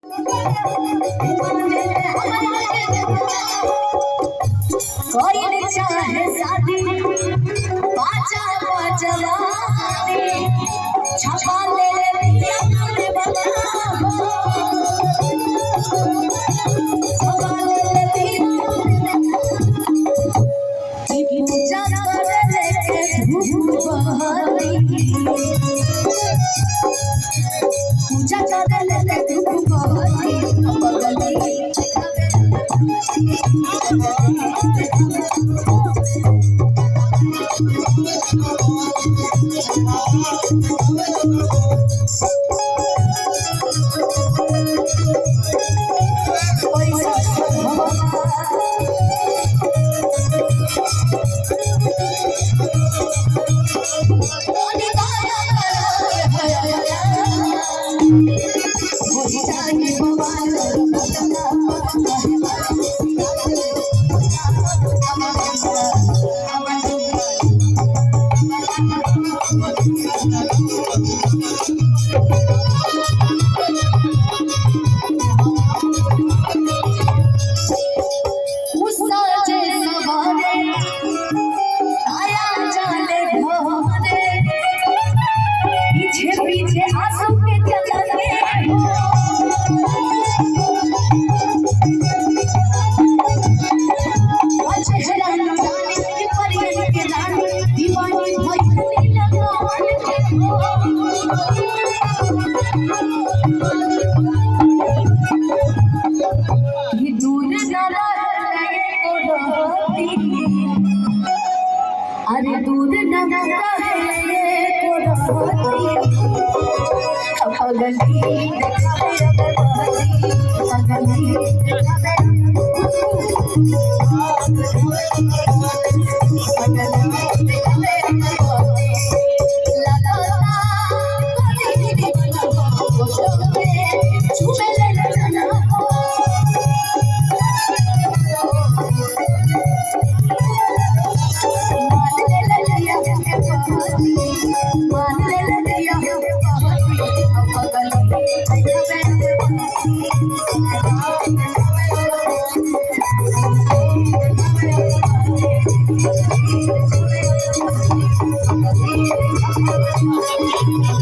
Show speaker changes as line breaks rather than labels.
कोई चाहे शादी पाचा पचवानी छपा ले दिया अपने बता छपा ले दिया की पूजा करे के धूप बहारी पूजा करे के धूप बहारी बगली पीछे आंसू के चलते चेहरा लुटाने की परियन के रानी दीवानी भइली लगान ये दूर न रहे को रहती अरे दूर न रहे को रहती पगली Thank you.